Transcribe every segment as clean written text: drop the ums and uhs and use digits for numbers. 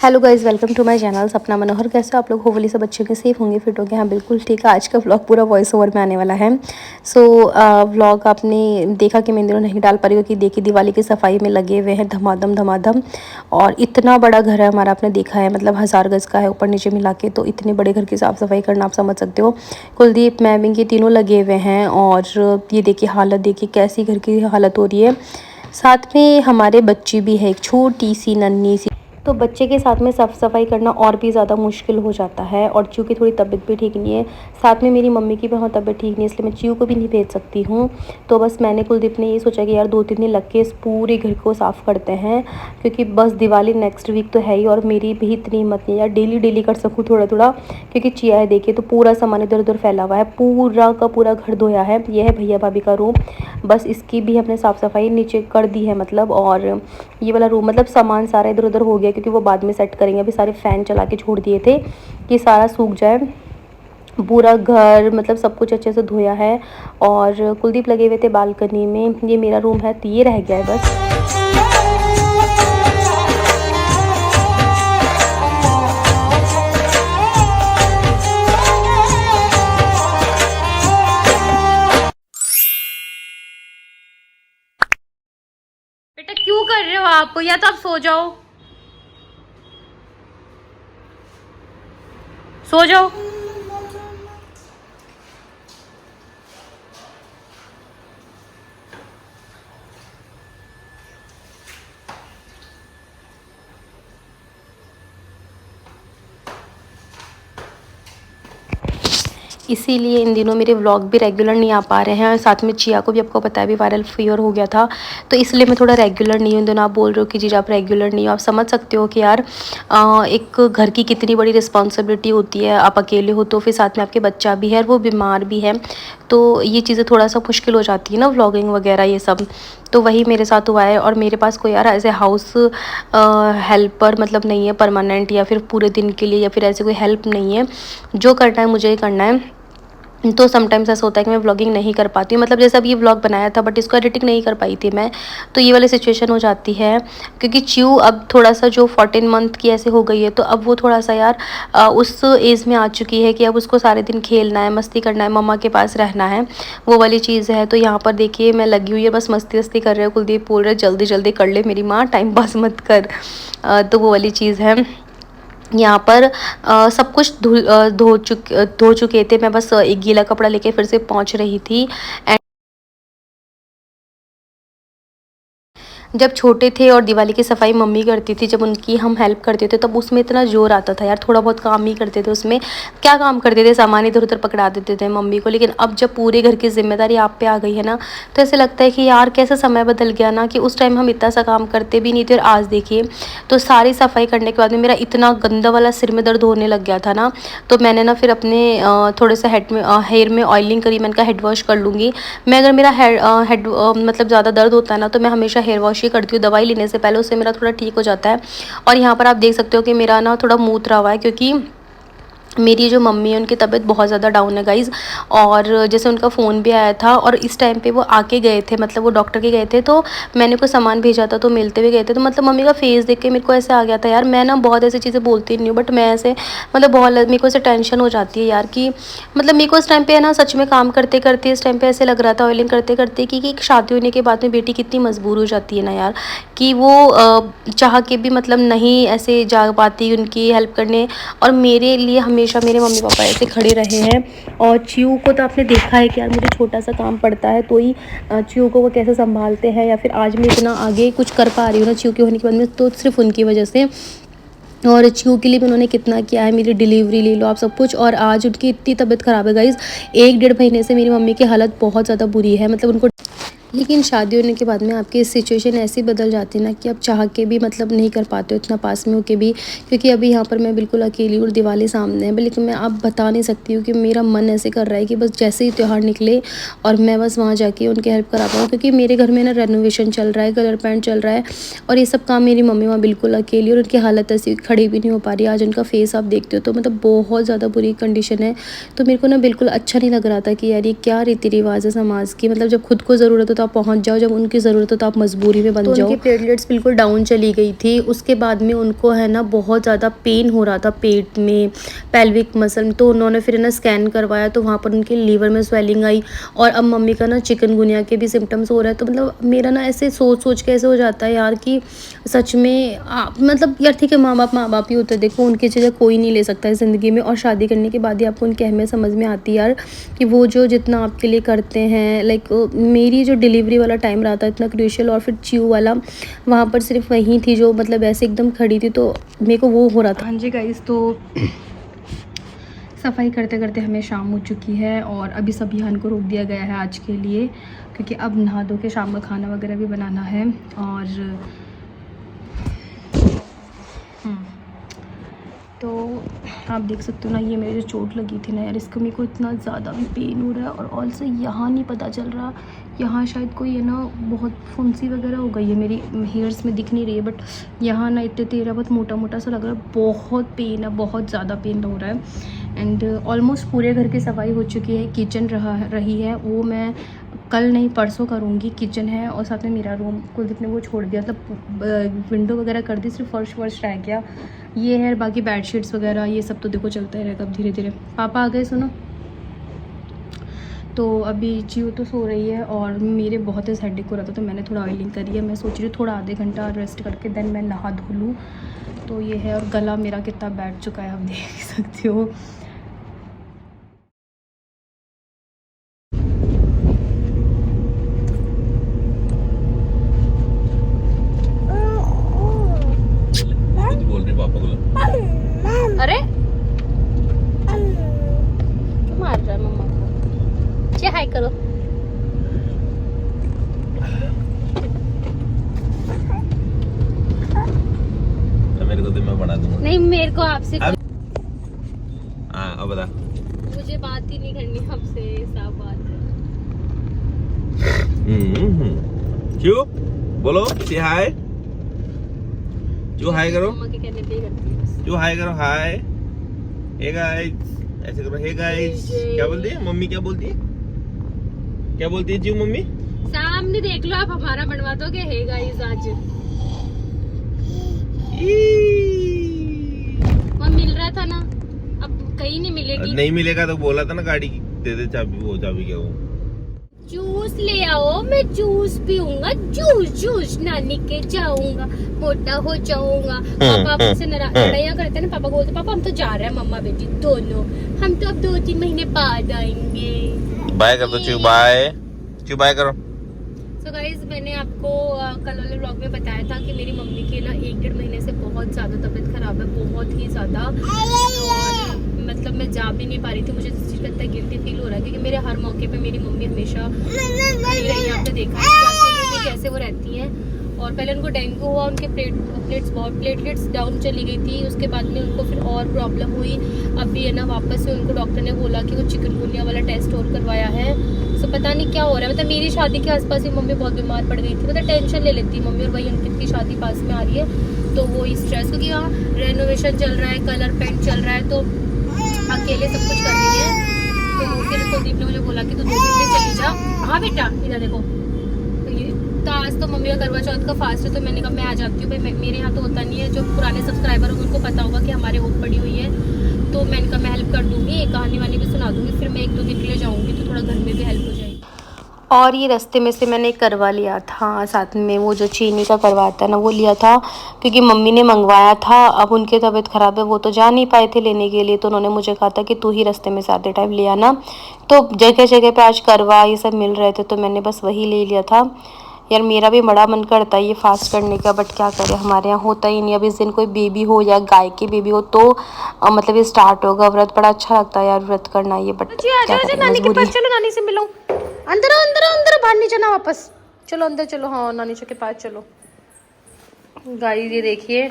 Hello guys, welcome to my channel Sapna Manohar. कैसे हो आप लोग? होपफुली सब अच्छे होंगे, सेफ होंगे, फिट होंगे। हाँ बिल्कुल ठीक है। आज का व्लॉग पूरा वॉइस ओवर में आने वाला है। सो व्लॉग आपने देखा कि मैं इन दिनों नहीं डाल पा रही हूँ कि देखिए दिवाली की सफाई में लगे हुए हैं धमाधम धमाधम। और इतना बड़ा घर है हमारा, आपने देखा है, मतलब 1000 गज़ का है ऊपर नीचे मिला के। तो इतने बड़े घर की साफ़ सफाई करना आप समझ सकते हो। कुलदीप, मैं, बिंकी तीनों लगे हुए हैं। और ये देखिए हालत, देखिए कैसी घर की हालत हो रही है। साथ में हमारे बच्ची भी है, एक छोटी सी नन्ही सी। तो बच्चे के साथ में साफ़ सफाई करना और भी ज़्यादा मुश्किल हो जाता है। और च्यू की थोड़ी तबीयत भी ठीक नहीं है, साथ में मेरी मम्मी की भी वहाँ तबीयत ठीक नहीं है, इसलिए मैं च्यू को भी नहीं भेज सकती हूँ। तो बस मैंने, कुलदीप ने ये सोचा कि यार 2-3 दिन लग के इस पूरे घर को साफ़ करते हैं, क्योंकि बस दिवाली नेक्स्ट वीक तो है ही। और मेरी भी इतनी हिम्मत नहीं है यार डेली डेली कर सकूँ थोड़ा थोड़ा, क्योंकि चिया है देखिए तो पूरा सामान इधर उधर फैला हुआ है, पूरा का पूरा घर धोया है। यह है भैया भाभी का रूम, बस इसकी भी हमने साफ़ सफाई नीचे कर दी है मतलब। और ये वाला रूम मतलब सामान सारा इधर उधर हो गया, क्योंकि वो बाद में सेट करेंगे। अभी सारे फ़ैन चला के छोड़ दिए थे कि सारा सूख जाए। पूरा घर मतलब सब कुछ अच्छे से धोया है। और कुलदीप लगे हुए थे बालकनी में। ये मेरा रूम है तो ये रह गया है बस। बेटा क्यों कर रहे हो आप? या तो आप सो जाओ, सो जाओ। इसीलिए इन दिनों मेरे व्लॉग भी रेगुलर नहीं आ पा रहे हैं। और साथ में चिया को भी आपको पता है भी वायरल फीवर हो गया था, तो इसलिए मैं थोड़ा रेगुलर नहीं हूँ। इन दोनों आप बोल रहे हो कि जी आप रेगुलर नहीं हो, आप समझ सकते हो कि यार एक घर की कितनी बड़ी रिस्पॉन्सिबिलिटी होती है। आप अकेले हो तो फिर साथ में आपके बच्चा भी है और वो बीमार भी है, तो ये चीज़ें थोड़ा सा मुश्किल हो जाती है ना, व्लॉगिंग वगैरह ये सब। तो वही मेरे साथ हुआ है। और मेरे पास कोई यार ऐसे हाउस हेल्पर मतलब नहीं है परमानेंट, या फिर पूरे दिन के लिए, या फिर ऐसे कोई हेल्प नहीं है। जो करना है मुझे ही करना है। तो समटाइम्स ऐसा होता है कि मैं व्लॉगिंग नहीं कर पाती हूँ, मतलब जैसे अब ये व्लॉग बनाया था बट इसको एडिटिंग नहीं कर पाई थी मैं। तो ये वाली सिचुएशन हो जाती है, क्योंकि च्यू अब थोड़ा सा जो 14 मंथ की ऐसे हो गई है, तो अब वो थोड़ा सा यार उस एज में आ चुकी है कि अब उसको सारे दिन खेलना है, मस्ती करना है, मम्मा के पास रहना है, वो वाली चीज़ है। तो यहाँ पर देखिए मैं लगी हुई है, बस मस्ती वस्ती कर रहे हो। कुलदीप बोल रहे जल्दी जल्दी कर ले मेरी माँ, टाइम पास मत कर। तो वो वाली चीज़ है। यहाँ पर सब कुछ धो चुके थे। मैं बस एक गीला कपड़ा लेके फिर से पहुँच रही थी। जब छोटे थे और दिवाली की सफाई मम्मी करती थी, जब उनकी हम हेल्प करते थे, तब उसमें इतना ज़ोर आता था यार, थोड़ा बहुत काम ही करते थे उसमें। क्या काम करते थे, सामान इधर उधर पकड़ा देते थे मम्मी को। लेकिन अब जब पूरे घर की जिम्मेदारी आप पे आ गई है ना, तो ऐसे लगता है कि यार कैसा समय बदल गया ना, कि उस टाइम हम इतना सा काम करते भी नहीं थे। और आज देखिए, तो सारी सफाई करने के बाद में मेरा इतना गंदा वाला सिर में दर्द होने लग गया था ना, तो मैंने ना फिर अपने थोड़े से हेयर में ऑयलिंग करी। मैंने कहा हेड वॉश कर लूँगी मैं। अगर मेरा हेड मतलब ज़्यादा दर्द होता है ना, तो मैं हमेशा हेयर वॉश ही करती हूँ दवाई लेने से पहले, उससे मेरा थोड़ा ठीक हो जाता है। और यहाँ पर आप देख सकते हो कि मेरा ना थोड़ा मुँह उतरा हुआ है, क्योंकि मेरी जो मम्मी है उनकी तबीयत बहुत ज़्यादा डाउन है गाइज़। और जैसे उनका फ़ोन भी आया था, और इस टाइम पे वो आके गए थे, मतलब वो डॉक्टर के गए थे, तो मैंने कोई सामान भेजा था, तो मिलते हुए गए थे। तो मतलब मम्मी का फेस देख के मेरे को ऐसे आ गया था यार। मैं ना बहुत ऐसी चीज़ें बोलती नहीं हूँ, बट मैं ऐसे मतलब बहुत मेरे को ऐसे टेंशन हो जाती है यार, कि मतलब मेरे को इस टाइम पे है ना, सच में काम करते करते इस टाइम पे ऐसे लग रहा था, ऑयलिंग करते करते, कि एक शादी होने के बाद में बेटी कितनी मजबूर हो जाती है ना यार, कि वो चाह के भी मतलब नहीं ऐसे जा पाती उनकी हेल्प करने। और मेरे लिए हमेशा मेरे मम्मी पापा ऐसे खड़े रहे हैं। और च्यू को तो आपने देखा है कि यार मुझे छोटा सा काम पड़ता है तो ही च्यू को वो कैसे संभालते हैं, या फिर आज मैं इतना आगे कुछ कर पा रही हूँ ना च्यू के होने के बाद में, तो सिर्फ उनकी वजह से। और च्यू के लिए भी उन्होंने कितना किया है, मेरी डिलीवरी ले लो आप, सब कुछ। और आज उनकी इतनी तबीयत ख़राब है गाइज़, 1-1.5 महीने से मेरी मम्मी की हालत बहुत ज़्यादा बुरी है, मतलब उनको। लेकिन शादी होने के बाद में आपकी सिचुएशन ऐसी बदल जाती है ना, कि आप चाह के भी मतलब नहीं कर पाते हो इतना पास में होके भी। क्योंकि अभी यहाँ पर मैं बिल्कुल अकेली हूँ और दिवाली सामने है, लेकिन मैं अब बता नहीं सकती हूँ कि मेरा मन ऐसे कर रहा है कि बस जैसे ही त्यौहार निकले और मैं बस वहाँ जाके उनकी हेल्प करा पाऊँ। क्योंकि मेरे घर में ना रेनोवेशन चल रहा है, कलर पेंट चल रहा है, और ये सब काम मेरी मम्मी वहाँ बिल्कुल अकेली, और उनकी हालत ऐसी खड़ी भी नहीं हो पा रही। आज उनका फेस आप देखते हो तो मतलब बहुत ज़्यादा बुरी कंडीशन है। तो मेरे को ना बिल्कुल अच्छा नहीं लग रहा था कि यार ये क्या रीति रिवाज है समाज की, मतलब जब खुद को ज़रूरत हो तो आप पहुंच जाओ, जब उनकी ज़रूरत हो तो आप मजबूरी में बन जाओ। उनकी प्लेटलेट्स बिल्कुल डाउन चली गई थी। उसके बाद में उनको है ना बहुत ज़्यादा पेन हो रहा था पेट में, पेल्विक मसल में। तो उन्होंने फिर ना स्कैन करवाया तो वहाँ पर उनके लीवर में स्वेलिंग आई और अब मम्मी का ना चिकनगुनिया के भी सिम्टम्स हो रहा है। तो मतलब मेरा ना ऐसे सोच के ऐसे हो जाता है यार कि सच में मतलब यार ठीक है, माँ बाप ही होते हैं, देखो उनकी चीज़ें कोई नहीं ले सकता है ज़िंदगी में। और शादी करने के बाद ही आपको उनकी अहमियत समझ में आती है यार कि वो जो जितना आपके लिए करते हैं। लाइक मेरी जो डिलीवरी वाला टाइम रहा था इतना क्रूशियल, और फिर च्यू वाला वहाँ पर सिर्फ वहीं थी जो मतलब ऐसे एकदम खड़ी थी, तो मेरे को वो हो रहा था। हाँ जी गाइस, तो सफाई करते करते हमें शाम हो चुकी है और अभी सब अभियान को रोक दिया गया है आज के लिए, क्योंकि अब नहा धो के शाम का खाना वगैरह भी बनाना है। और तो आप देख सकते हो ना, ये मेरे जो चोट लगी थी ना यार, इसका मेरे को इतना ज़्यादा भी पेन हो रहा है। और ऑल्सो यहाँ नहीं पता चल रहा, यहाँ शायद कोई है ना बहुत फुंसी वगैरह हो गई है, मेरी हेयर्स में दिख नहीं रही है, बट यहाँ ना इतने तेरा बहुत मोटा सा लग रहा है। बहुत पेन है, बहुत ज़्यादा पेन हो रहा है। एंड ऑलमोस्ट पूरे घर की सफाई हो चुकी है। किचन रही है, वो मैं कल नहीं परसों करूँगी। किचन है और साथ में मेरा रूम कुलदीप ने वो छोड़ दिया, मतलब विंडो वगैरह कर दी, सिर्फ फर्श रह गया। ये है, बाकी बेडशीट्स वगैरह ये सब तो देखो चलता ही रहेगा अब धीरे धीरे। पापा आ गए सुनो। तो अभी चियो तो सो रही है और मेरे बहुत ही हेडेक हो रहा था, तो मैंने थोड़ा ऑयलिंग करी है। मैं सोच रही हूँ थोड़ा आधे घंटा रेस्ट करके देन मैं नहा धो लूँ। तो ये है, और गला मेरा कितना बैठ चुका है आप देख सकते हो। अरे क्यों मार रहा है मम्मा को? क्या हाय करो। मेरे को तो मैं बना दूंगा। नहीं, मेरे को आपसे अब बता। मुझे बात ही नहीं करनी आपसे, साफ बात है। क्यों बोलो, से हाय, जो हाय करो, मम्मा के कहने पे ही करती है बस। जो हाय करो, हाय, हे गाइस, ऐसे करो, हे गाइस। क्या बोलती है मम्मी, क्या बोलती है, क्या बोलती है जी मम्मी? सामने देख लो, आप हमारा बनवा दोगे हे गाइस आज। वहाँ मिल रहा था ना, अब कहीं नहीं मिलेगी। नहीं मिलेगा तो बोला था ना, गाड़ी की दे दे चाबी, वो चाबी क्या वो जूस ले आओ, मैं जूस पीऊंगा, जूस नानी के जाऊंगा, मोटा हो जाऊंगा। पापा आपसे लड़ाइयाँ करते हैं ना, पापा बोलते पापा हम तो जा रहे हैं, मम्मा बेटी दोनों, हम तो अब 2-3 महीने बाद आएंगे। बाय कर दो, चू बाय, चू बाय करो। सो गाइज, मैंने आपको कल वाले व्लॉग में बताया था कि मेरी मम्मी की ना 1-1.5 महीने से बहुत ज़्यादा तबीयत खराब है, बहुत ही ज़्यादा। और मतलब मैं जा भी नहीं पा रही थी, मुझे इस चीज़ का इतना गिल्टी फील हो रहा है, क्योंकि मेरे हर मौके पे मेरी मम्मी हमेशा खड़ी रही है। आपने देखा है कैसे वो रहती हैं। और पहले उनको डेंगू हुआ, उनके प्लेटलेट्स डाउन चली गई थी, उसके बाद में उनको फिर और प्रॉब्लम हुई। अभी है ना वापस से उनको डॉक्टर ने बोला कि वो चिकनगुनिया वाला टेस्ट और करवाया है। सो पता नहीं क्या हो रहा है। मतलब मेरी शादी के आसपास ही मम्मी बहुत बीमार पड़ गई थी, मतलब टेंशन ले लेती मम्मी। और वही अंकित की शादी पास में आ रही है, तो वो स्ट्रेस, क्योंकि यहाँ रेनोवेशन चल रहा है, कलर पेंट चल रहा है, तो अकेले सब कुछ कर रही है। तो फिर कुलदीप ने मुझे बोला कि तू 2 दिन में चली जा। हाँ बेटा, इधर देखो। तो आज तो मम्मी का करवा चौथ का फास्ट है, तो मैंने कहा मैं आ जाती हूँ भाई, मेरे यहाँ तो होता नहीं है। जो पुराने सब्सक्राइबर होंगे उनको पता होगा कि हमारे होप पड़ी हुई है, तो मैंने कहा मैं हेल्प कर दूँगी, कहानी वानी भी सुना दूँगी। फिर मैं 1-2 दिन के लिए जाऊँगी, तो थोड़ा घर में भी हेल्प हो जाएगी। और ये रास्ते में से मैंने करवा लिया था, साथ में वो जो चीनी का करवाता है ना वो लिया था, क्योंकि मम्मी ने मंगवाया था। अब उनकी तबीयत ख़राब है, वो तो जा नहीं पाए थे लेने के लिए, तो उन्होंने मुझे कहा था कि तू ही रास्ते में से आते टाइम ले आना। तो जगह जगह पे आज करवा ये सब मिल रहे थे, तो मैंने बस वही ले लिया था। यार मेरा भी बड़ा मन करता है ये फास्ट करने का, बट क्या करें, हमारे यहाँ होता ही नहीं। अब इस दिन कोई बेबी हो या गाय की बेबी हो तो मतलब ये स्टार्ट होगा व्रत। बड़ा अच्छा लगता है यार व्रत करना ये, बट क्या करें, नानी के मजबूरी। पास चलो, नानी से मिलो। अंदर बाहर नहीं जाना, वापस चलो अंदर चलो। हाँ, नानी के पास चलो। गाइस ये देखिए,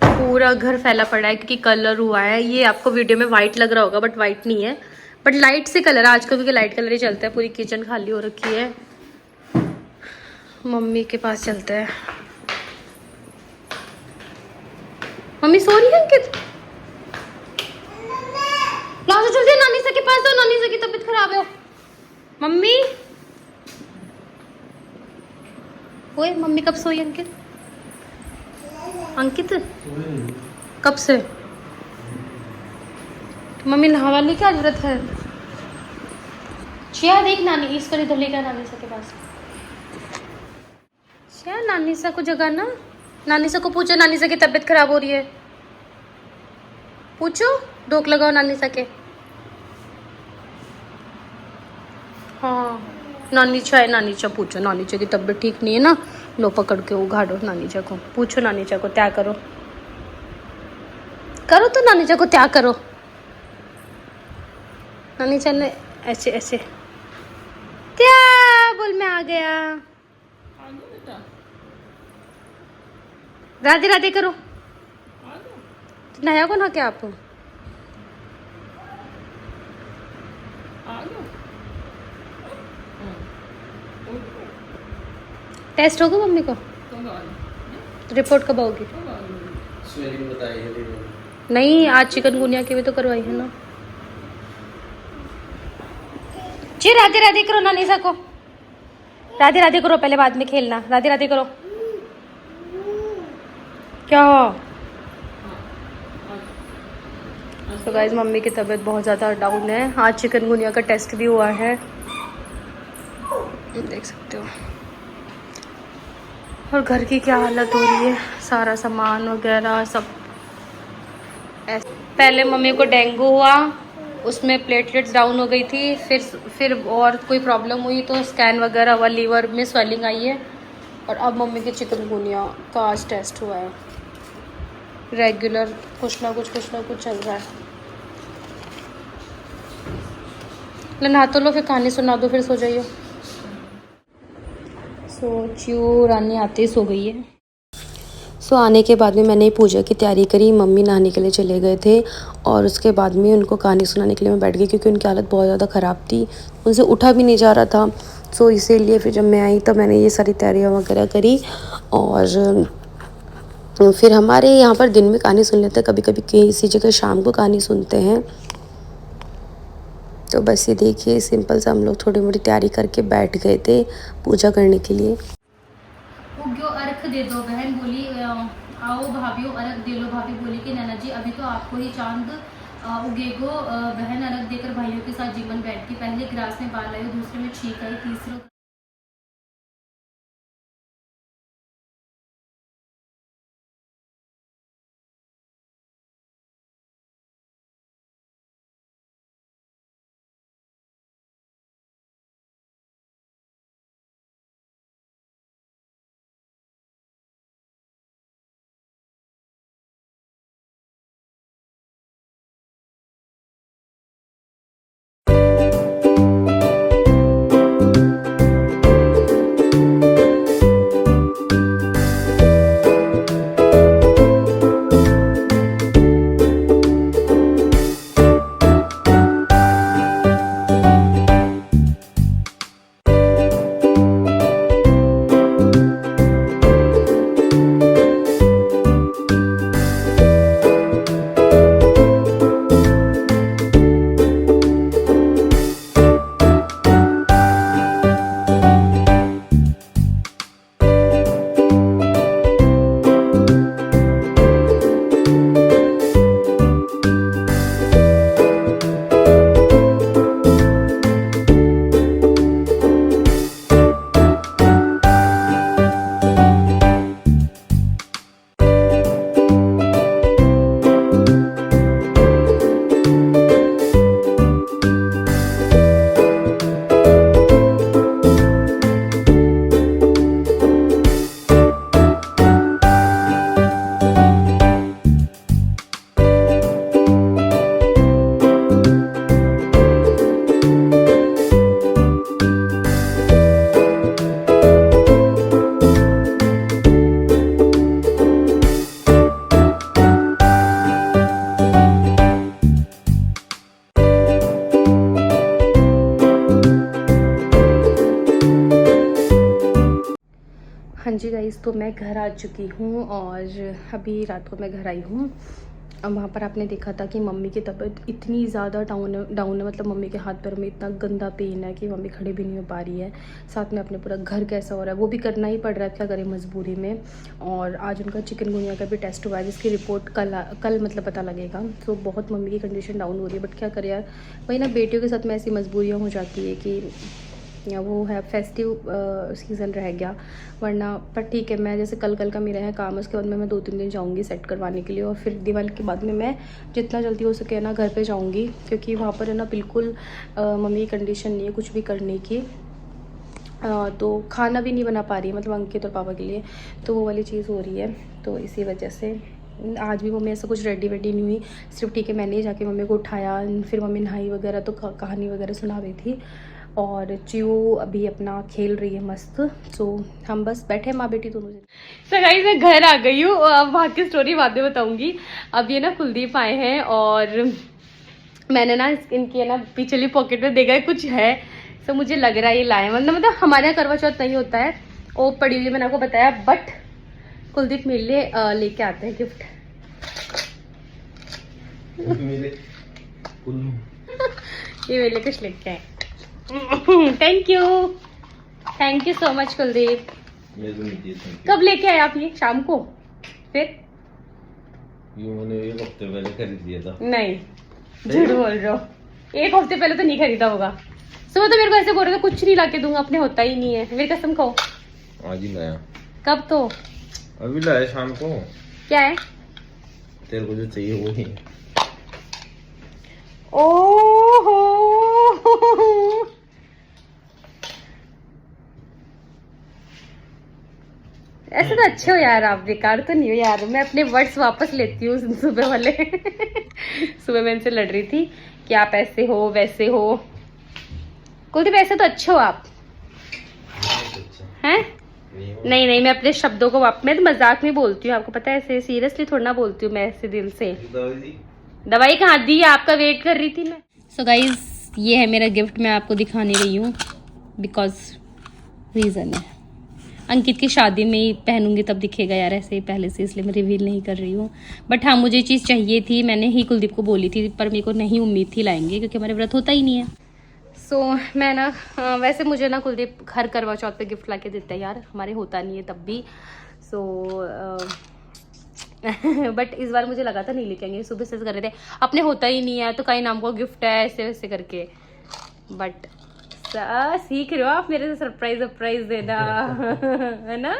पूरा घर फैला पड़ा है क्योंकि कलर हुआ है। ये आपको वीडियो में वाइट लग रहा होगा, बट वाइट नहीं है, बट लाइट से कलर है आजकल, क्योंकि लाइट कलर ही चलता है। पूरी किचन खाली हो रखी है। मम्मी के पास चलते हैं। मम्मी सो रही है अंकित, लाओ चलते नानी से के पास, तो नानी से की तबीयत खराब है। मम्मी ओए मम्मी कब सोई अंकित? अंकित कब से? मम्मी नहावा की क्या जरूरत है? शिया देख नानी इसको नहीं धुलेगा नानी सा के पास। शिया नानी सा को जगाना, नानी सा को पूछो नानी सा की तबीयत खराब हो रही है, पूछो धोख लगाओ नानी सा के। हाँ नानी चा है, नानी चा पूछो, नानी चा की तबीयत ठीक नहीं है ना, लो पकड़ के उघाड़ो नानी चा को, पूछो नानी चा को क्या करो, करो तो नानी चा को क्या करो। नानी चा ने ऐसे ऐसे क्या बोल मैं आ गया, राधे राधे करो। नया को ना क्या आप टेस्ट होगा मम्मी को, रिपोर्ट कब आओगी? नहीं आज चिकनगुनिया की भी तो करवाई है ना। जी राधे राधे करो नानी सा को, राधे राधे करो पहले बाद में खेलना, राधे राधे करो। क्या तो गाइस मम्मी की तबीयत बहुत ज़्यादा डाउन है, आज चिकनगुनिया का टेस्ट भी हुआ है, देख सकते हो। और घर की क्या हालत हो रही है, सारा सामान वगैरह सब ऐसे। पहले मम्मी को डेंगू हुआ, उसमें प्लेटलेट्स डाउन हो गई थी, फिर और कोई प्रॉब्लम हुई तो स्कैन वगैरह हुआ, लीवर में स्वेलिंग आई है, और अब मम्मी की चिकनगुनिया का आज टेस्ट हुआ है। रेगुलर कुछ ना कुछ चल रहा है। नहा तो लो फिर कहानी सुना दो, फिर सो जाइए। च्यू रानी आते ही सो गई है। आने के बाद में मैंने पूजा की तैयारी करी, मम्मी नहाने के लिए चले गए थे और उसके बाद में उनको कहानी सुनाने के लिए मैं बैठ गई क्योंकि उनकी हालत बहुत ज़्यादा ख़राब थी, उनसे उठा भी नहीं जा रहा था। इसीलिए फिर जब मैं आई तब मैंने ये सारी तैयारियाँ वगैरह करी और फिर हमारे यहाँ पर दिन में कहानी सुन लेते हैं, कभी कभी किसी जगह शाम को कहानी सुनते हैं। तो बस ये देखिए सिंपल सा हम लोग थोड़ी मोटी तैयारी करके बैठ गए थे पूजा करने के लिए। उग्यो अर्घ दे दो बहन बोली, आओ भाभियों अर्घ दे लो। भाभी बोली कि नैना जी अभी तो आपको ही चांद उगेगो। बहन अर्घ देकर भाइयों के साथ जीवन बैठती, पहले गिलास में बाल आई, दूसरे में छींक आई, तीसरे हाँ जी गाइस, तो मैं घर आ चुकी हूँ और अभी रात को मैं घर आई हूँ अब वहाँ पर आपने देखा था कि मम्मी की तबीयत इतनी ज़्यादा डाउन है, मतलब मम्मी के हाथ पैर में इतना गंदा पेन है कि मम्मी खड़े भी नहीं हो पा रही है। साथ में अपने पूरा घर कैसा हो रहा है वो भी करना ही पड़ रहा है, क्या करें मजबूरी में। और आज उनका चिकनगुनिया का भी टेस्ट हुआ है जिसकी रिपोर्ट कल मतलब पता लगेगा। तो बहुत मम्मी की कंडीशन डाउन हो रही है, बट क्या करें यार, वही ना, बेटियों के साथ में ऐसी मजबूरियाँ हो जाती है कि या वो है फेस्टिव सीज़न रह गया, वरना पर ठीक है। मैं जैसे कल का मेरा है काम, उसके बाद मैं 2-3 दिन जाऊंगी सेट करवाने के लिए, और फिर दिवाली के बाद में मैं जितना जल्दी हो सके ना घर पे जाऊंगी, क्योंकि वहाँ पर है ना बिल्कुल मम्मी की कंडीशन नहीं है कुछ भी करने की। तो खाना भी नहीं बना पा रही है, मतलब अंकित और पापा के लिए, तो वो वाली चीज़ हो रही है। तो इसी वजह से आज भी मम्मी ऐसा कुछ रेडी वेडी नहीं हुई, सिर्फ ठीक है मैंने ही जाके मम्मी को उठाया, फिर मम्मी नहाई वगैरह, तो कहानी वगैरह सुना रही थी। और चियो अभी अपना खेल रही है मस्त। सो हम बस बैठे माँ बेटी दोनों। सो गाइस मैं घर आ गई हूँ, अब वहाँ की स्टोरी बाद में बताऊंगी। अब ये ना कुलदीप आए हैं और मैंने ना इनकी है ना पिछली पॉकेट में देखा है कुछ है, सो मुझे लग रहा है ये लाए, मतलब हमारे यहाँ करवा चौथ नहीं होता है, वो पड़ी हुई मैंने आपको बताया, बट कुलदीप मेरे लिए लेके आते हैं गिफ्ट। ये मेरे लिए कुछ लेके आए। Thank you so much Kuldeep. कब लेके आए आप ये? शाम को? फिर मैंने 1 हफ्ते पहले खरीद लिया था। नहीं, झूठ बोल रहे हो, 1 हफ्ते पहले तो नहीं खरीदा होगा। सुबह तो मेरे को ऐसे बोल रहे थे कुछ नहीं लाके दूंगा, अपने होता ही नहीं है, मेरी कसम खाओ। आज ही लाया। कब? तो अभी लाया शाम को। क्या है? तेरे को जो चाहिए वो ही। ओहो ऐसे तो अच्छे हो यार आप, बेकार तो नहीं हो यार। मैं अपने वर्ड्स वापस लेती हूँ सुबह वाले। सुबह मैं इनसे लड़ रही थी कि आप ऐसे हो वैसे हो। कुलदीप ऐसे तो अच्छे हो आप हैं? नहीं, मैं अपने शब्दों को मैं तो मजाक में बोलती हूँ, आपको पता है, ऐसे सीरियसली थोड़ा ना बोलती हूँ मैं, ऐसे दिल से। दवाई कहाँ दी? आपका वेट कर रही थी मैं। सो गाइज ये है मेरा गिफ्ट, मैं आपको दिखाने रही हूँ बिकॉज रीज़न है अंकित की शादी में ही पहनूंगी तब दिखेगा यार, ऐसे ही पहले से, इसलिए मैं रिवील नहीं कर रही हूँ। बट हाँ मुझे चीज़ चाहिए थी, मैंने ही कुलदीप को बोली थी, पर मेरे को नहीं उम्मीद थी लाएंगे क्योंकि हमारे व्रत होता ही नहीं है। सो मैं ना वैसे मुझे ना कुलदीप हर करवा चौथ पे गिफ्ट ला के देता है यार, हमारे होता नहीं है तब भी। सो बट इस बार मुझे लगा था नहीं लेके आएंगे, सुबह से कर रहे थे अपने होता ही नहीं है तो कहीं नाम को गिफ्ट है ऐसे वैसे करके। बट सीख रहे हो आप मेरे से सरप्राइज देना। है ना?